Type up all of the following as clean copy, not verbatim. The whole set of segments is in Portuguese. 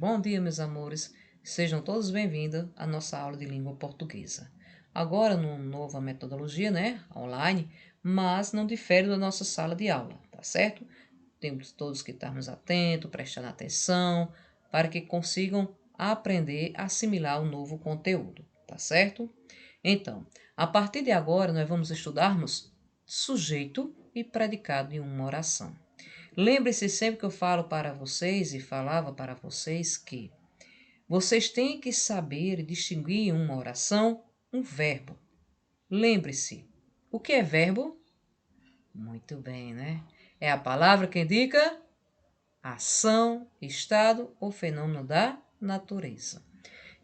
Bom dia, meus amores. Sejam todos bem-vindos à nossa aula de língua portuguesa. Agora, numa nova metodologia, né, online, mas não difere da nossa sala de aula, tá certo? Temos todos que estarmos atentos, prestando atenção, para que consigam aprender a assimilar o novo conteúdo, tá certo? Então, a partir de agora, nós vamos estudarmos sujeito e predicado em uma oração. Lembre-se sempre que eu falo para vocês e falava para vocês que vocês têm que saber distinguir em uma oração um verbo. Lembre-se, o que é verbo? Muito bem, né? É a palavra que indica ação, estado ou fenômeno da natureza.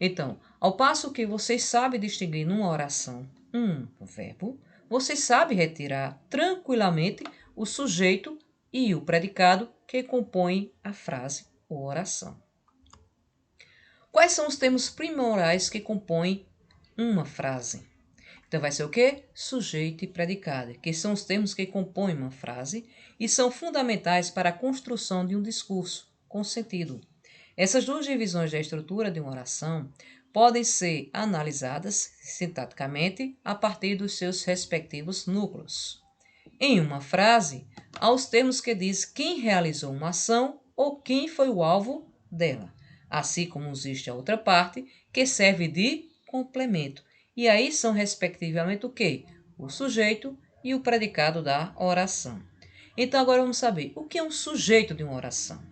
Então, ao passo que vocês sabem distinguir numa oração um verbo, vocês sabem retirar tranquilamente o sujeito e o predicado que compõem a frase ou oração. Quais são os termos primordiais que compõem uma frase? Então vai ser o quê? Sujeito e predicado, que são os termos que compõem uma frase e são fundamentais para a construção de um discurso com sentido. Essas duas divisões da estrutura de uma oração podem ser analisadas sintaticamente a partir dos seus respectivos núcleos. Em uma frase, há os termos que diz quem realizou uma ação ou quem foi o alvo dela, assim como existe a outra parte que serve de complemento. E aí são respectivamente o quê? O sujeito e o predicado da oração. Então agora vamos saber o que é um sujeito de uma oração.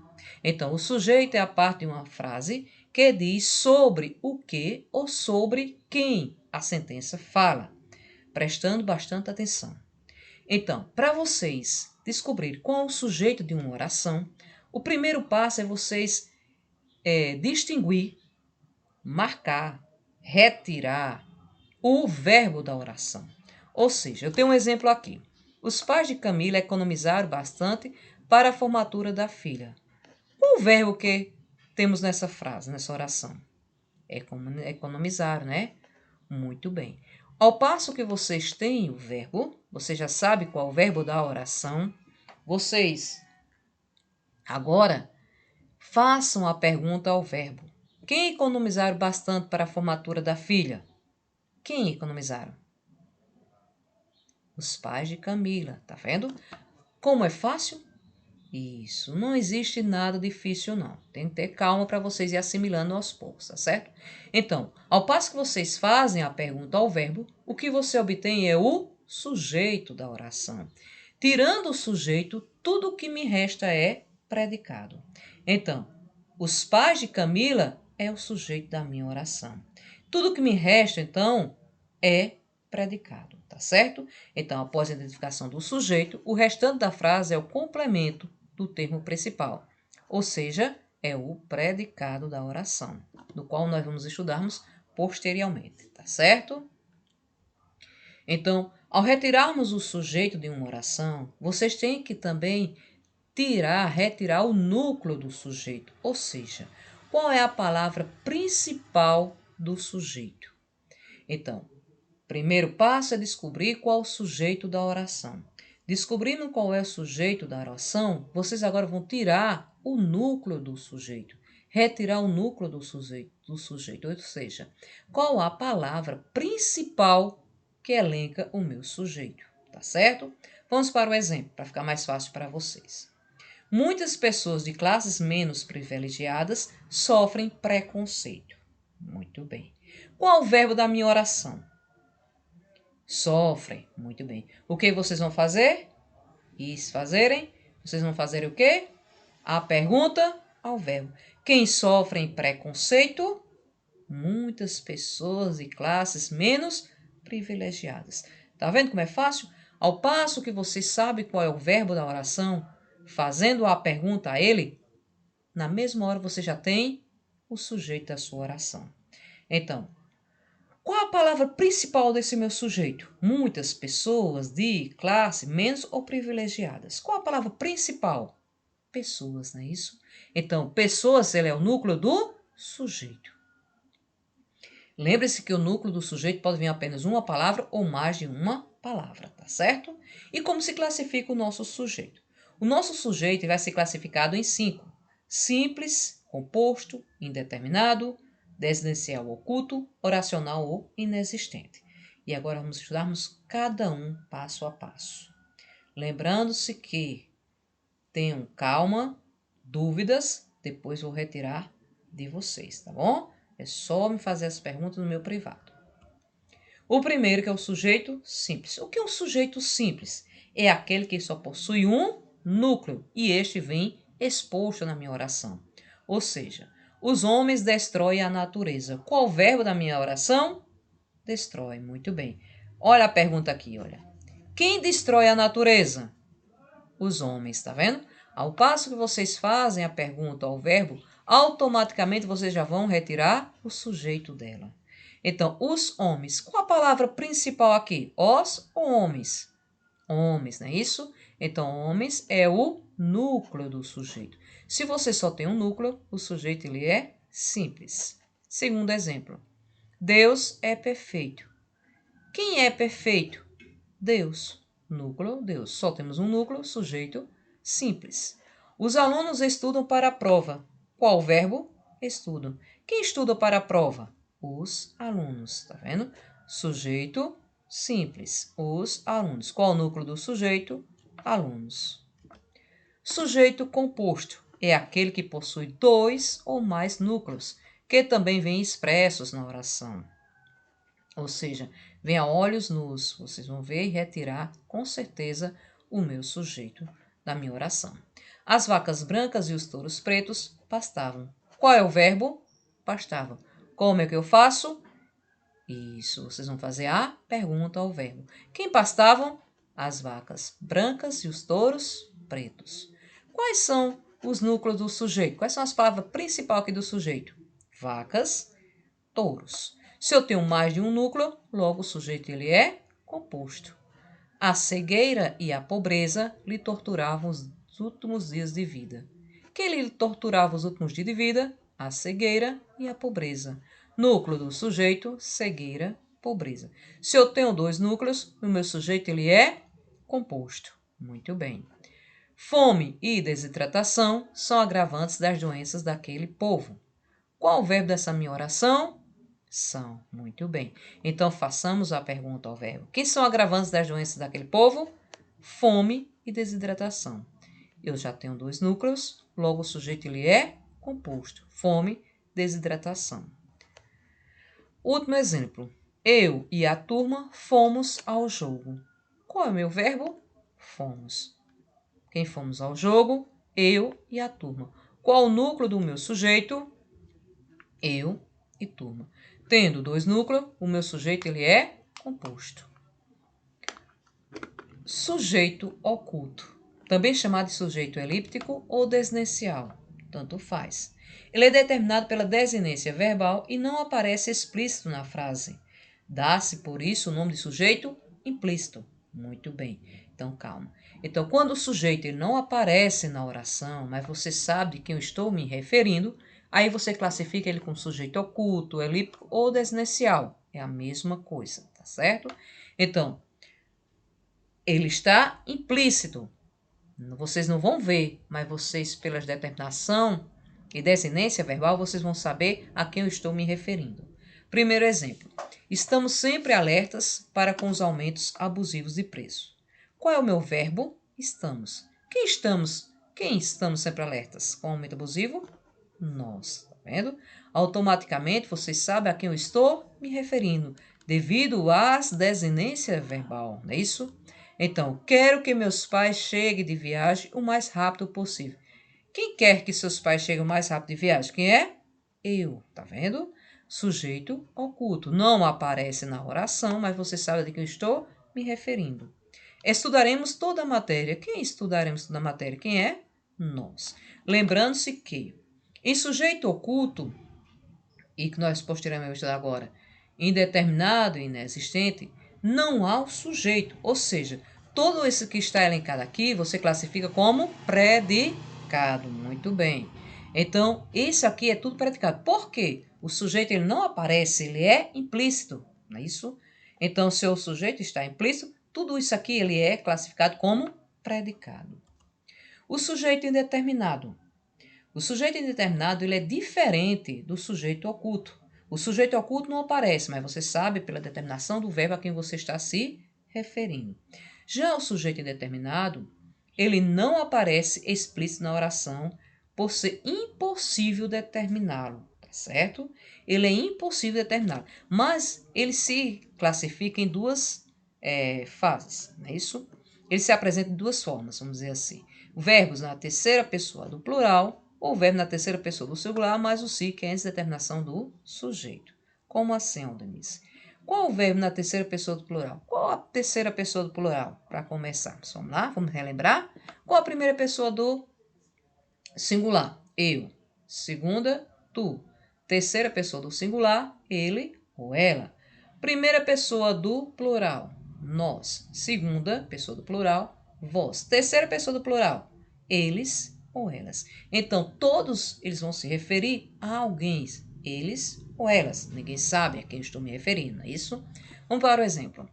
Então, o sujeito é a parte de uma frase que diz sobre o que ou sobre quem a sentença fala, prestando bastante atenção. Então, para vocês descobrir qual é o sujeito de uma oração, o primeiro passo é vocês distinguir, marcar, retirar o verbo da oração. Ou seja, eu tenho um exemplo aqui. Os pais de Camila economizaram bastante para a formatura da filha. Qual o verbo que temos nessa frase, nessa oração? Economizar, né? Muito bem. Ao passo que vocês têm o verbo, você já sabe qual é o verbo da oração, vocês agora façam a pergunta ao verbo. Quem economizaram bastante para a formatura da filha? Quem economizaram? Os pais de Camila, tá vendo? Como é fácil? Isso, não existe nada difícil não. Tem que ter calma para vocês ir assimilando aos poucos, tá certo? Então, ao passo que vocês fazem a pergunta ao verbo, o que você obtém é o sujeito da oração. Tirando o sujeito, tudo o que me resta é predicado. Então, os pais de Camila é o sujeito da minha oração. Tudo que me resta, então, é predicado, tá certo? Então, após a identificação do sujeito, o restante da frase é o complemento do termo principal, ou seja, é o predicado da oração, do qual nós vamos estudarmos posteriormente, tá certo? Então, ao retirarmos o sujeito de uma oração, vocês têm que também retirar o núcleo do sujeito, ou seja, qual é a palavra principal do sujeito. Então, primeiro passo é descobrir qual é o sujeito da oração. Descobrindo qual é o sujeito da oração, vocês agora vão tirar o núcleo do sujeito, retirar o núcleo do sujeito, ou seja, qual a palavra principal que elenca o meu sujeito, tá certo? Vamos para o exemplo, para ficar mais fácil para vocês. Muitas pessoas de classes menos privilegiadas sofrem preconceito. Muito bem. Qual o verbo da minha oração? Sofrem. Muito bem. O que vocês vão fazer? Isso, fazerem. Vocês vão fazer o quê? A pergunta ao verbo. Quem sofre preconceito? Muitas pessoas de classes menos privilegiadas. Tá vendo como é fácil? Ao passo que você sabe qual é o verbo da oração, fazendo a pergunta a ele, na mesma hora você já tem o sujeito da sua oração. Então, qual a palavra principal desse meu sujeito? Muitas pessoas de classe menos ou privilegiadas. Qual a palavra principal? Pessoas, não é isso? Então, pessoas, ele é o núcleo do sujeito. Lembre-se que o núcleo do sujeito pode vir apenas uma palavra ou mais de uma palavra, tá certo? E como se classifica o nosso sujeito? O nosso sujeito vai ser classificado em 5. Simples, composto, indeterminado, desinencial oculto, oracional ou inexistente. E agora vamos estudarmos cada um passo a passo. Lembrando-se que tenham calma, dúvidas, depois vou retirar de vocês, tá bom? É só me fazer as perguntas no meu privado. O primeiro que é o sujeito simples. O que é um sujeito simples? É aquele que só possui um núcleo e este vem exposto na minha oração. Ou seja, os homens destroem a natureza. Qual o verbo da minha oração? Destrói, muito bem. Olha a pergunta aqui, olha. Quem destrói a natureza? Os homens, tá vendo? Ao passo que vocês fazem a pergunta ao verbo, automaticamente vocês já vão retirar o sujeito dela. Então, os homens. Qual a palavra principal aqui? Os ou homens? Homens, não é isso? Então, homens é o núcleo do sujeito. Se você só tem um núcleo, o sujeito ele é simples. Segundo exemplo. Deus é perfeito. Quem é perfeito? Deus. Núcleo, Deus. Só temos um núcleo, sujeito, simples. Os alunos estudam para a prova. Qual o verbo? Estudam. Quem estuda para a prova? Os alunos, tá vendo? Sujeito, simples. Os alunos. Qual o núcleo do sujeito? Alunos. Sujeito composto é aquele que possui dois ou mais núcleos, que também vêm expressos na oração. Ou seja, vem a olhos nus, vocês vão ver e retirar com certeza o meu sujeito da minha oração. As vacas brancas e os touros pretos pastavam. Qual é o verbo? Pastavam. Como é que eu faço? Isso, vocês vão fazer a pergunta ao verbo. Quem pastavam? As vacas brancas e os touros pretos. Quais são os núcleos do sujeito? Quais são as palavras principais aqui do sujeito? Vacas, touros. Se eu tenho mais de um núcleo, logo o sujeito ele é composto. A cegueira e a pobreza lhe torturavam os últimos dias de vida. Quem lhe torturava os últimos dias de vida? A cegueira e a pobreza. Núcleo do sujeito, cegueira, pobreza. Se eu tenho dois núcleos, o meu sujeito ele é composto. Muito bem. Fome e desidratação são agravantes das doenças daquele povo. Qual o verbo dessa minha oração? São. Muito bem. Então, façamos a pergunta ao verbo. Quem são agravantes das doenças daquele povo? Fome e desidratação. Eu já tenho dois núcleos, logo o sujeito ele é composto. Fome, desidratação. Último exemplo. Eu e a turma fomos ao jogo. Qual é o meu verbo? Fomos. Quem fomos ao jogo? Eu e a turma. Qual o núcleo do meu sujeito? Eu e turma. Tendo dois núcleos, o meu sujeito ele é composto. Sujeito oculto, também chamado de sujeito elíptico ou desinêncial, tanto faz. Ele é determinado pela desinência verbal e não aparece explícito na frase. Dá-se, por isso, o nome de sujeito implícito. Muito bem, então calma. Então, quando o sujeito ele não aparece na oração, mas você sabe de quem eu estou me referindo, aí você classifica ele como sujeito oculto, elíptico ou desinêncial. É a mesma coisa, tá certo? Então, ele está implícito. Vocês não vão ver, mas vocês, pela determinação e desinência verbal, vocês vão saber a quem eu estou me referindo. Primeiro exemplo. Estamos sempre alertas para com os aumentos abusivos de preço. Qual é o meu verbo? Estamos. Quem estamos sempre alertas com o aumento abusivo? Nós, tá vendo? Automaticamente vocês sabem a quem eu estou me referindo, devido às desinência verbal, não é isso? Então, quero que meus pais cheguem de viagem o mais rápido possível. Quem quer que seus pais cheguem o mais rápido de viagem? Quem é? Eu, tá vendo? Sujeito oculto. Não aparece na oração, mas você sabe de que eu estou me referindo. Estudaremos toda a matéria. Quem estudaremos toda a matéria? Quem é? Nós. Lembrando-se que em sujeito oculto, e que nós posteriormente vamos estudar agora, indeterminado e inexistente, não há o sujeito. Ou seja, todo esse que está elencado aqui, você classifica como predicado. Muito bem. Então, isso aqui é tudo predicado. Por quê? O sujeito ele não aparece, ele é implícito, não é isso? Então, se o sujeito está implícito, tudo isso aqui ele é classificado como predicado. O sujeito indeterminado. O sujeito indeterminado ele é diferente do sujeito oculto. O sujeito oculto não aparece, mas você sabe pela determinação do verbo a quem você está se referindo. Já o sujeito indeterminado, ele não aparece explícito na oração por ser impossível determiná-lo, tá certo? Ele é impossível determiná-lo, mas ele se classifica em duas fases, não é isso? Ele se apresenta de duas formas, vamos dizer assim. Verbos na terceira pessoa do plural ou verbo na terceira pessoa do singular, mais o si, que é a determinação do sujeito. Como assim, Denise? Qual o verbo na terceira pessoa do plural? Qual a terceira pessoa do plural? Para começarmos, vamos lá, vamos relembrar? Qual a primeira pessoa do singular? Eu. Segunda, tu. Terceira pessoa do singular, ele ou ela. Primeira pessoa do plural, nós. Segunda pessoa do plural, vós. Terceira pessoa do plural, eles ou elas. Então, todos eles vão se referir a alguém, eles ou elas. Ninguém sabe a quem eu estou me referindo, não é isso? Vamos para o exemplo.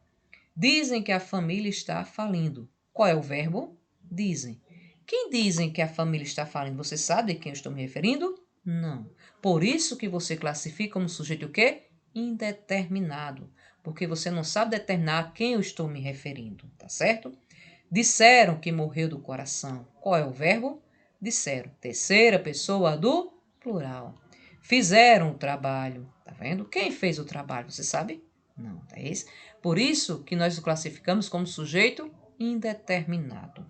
Dizem que a família está falindo. Qual é o verbo? Dizem. Quem dizem que a família está falindo? Você sabe a quem eu estou me referindo? Não. Por isso que você classifica como sujeito o quê? Indeterminado. Porque você não sabe determinar a quem eu estou me referindo, tá certo? Disseram que morreu do coração. Qual é o verbo? Disseram. Terceira pessoa do plural. Fizeram o trabalho. Tá vendo? Quem fez o trabalho? Você sabe? Não, tá isso? Por isso que nós o classificamos como sujeito indeterminado.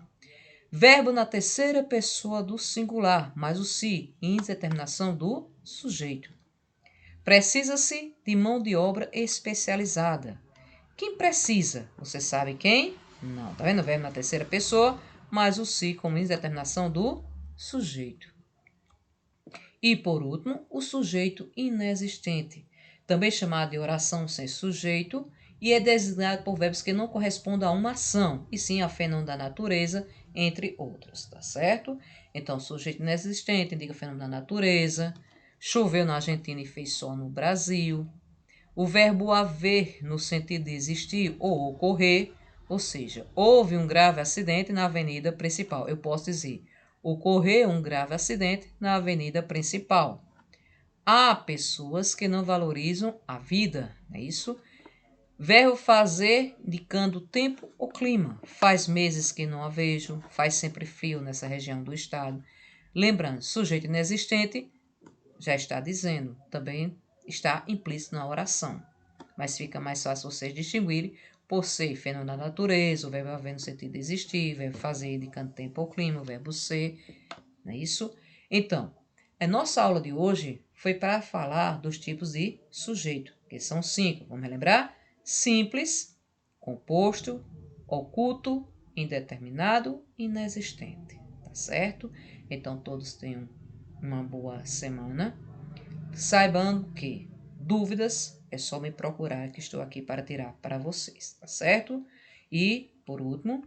Verbo na terceira pessoa do singular, mais o si, indeterminação do sujeito. Precisa-se de mão de obra especializada. Quem precisa? Você sabe quem? Não, tá vendo? Verbo na terceira pessoa, mais o si como indeterminação do sujeito. E, por último, o sujeito inexistente, também chamado de oração sem sujeito, e é designado por verbos que não correspondem a uma ação, e sim a fenômeno da natureza, entre outros, tá certo? Então, sujeito inexistente indica fenômeno da natureza, choveu na Argentina e fez sol no Brasil. O verbo haver, no sentido de existir ou ocorrer, ou seja, houve um grave acidente na avenida principal. Eu posso dizer, ocorreu um grave acidente na avenida principal. Há pessoas que não valorizam a vida, não é isso? Verbo fazer, indicando tempo ou clima. Faz meses que não a vejo, faz sempre frio nessa região do estado. Lembrando, sujeito inexistente, já está dizendo, também está implícito na oração. Mas fica mais fácil vocês distinguirem por ser fenômeno da natureza, o verbo haver no sentido de existir, o verbo fazer indicando tempo ou clima, o verbo ser, não é isso? Então, a nossa aula de hoje foi para falar dos tipos de sujeito, que são 5. Vamos relembrar? Simples, composto, oculto, indeterminado e inexistente. Tá certo? Então, todos tenham uma boa semana. Saibam que dúvidas é só me procurar, que estou aqui para tirar para vocês, tá certo? E, por último,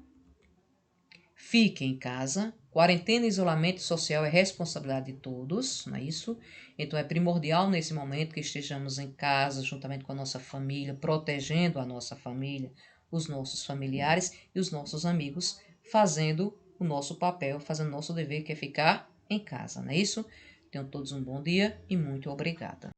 fiquem em casa. Quarentena e isolamento social é responsabilidade de todos, não é isso? Então é primordial nesse momento que estejamos em casa, juntamente com a nossa família, protegendo a nossa família, os nossos familiares e os nossos amigos, fazendo o nosso papel, fazendo o nosso dever, que é ficar em casa, não é isso? Tenham todos um bom dia e muito obrigada.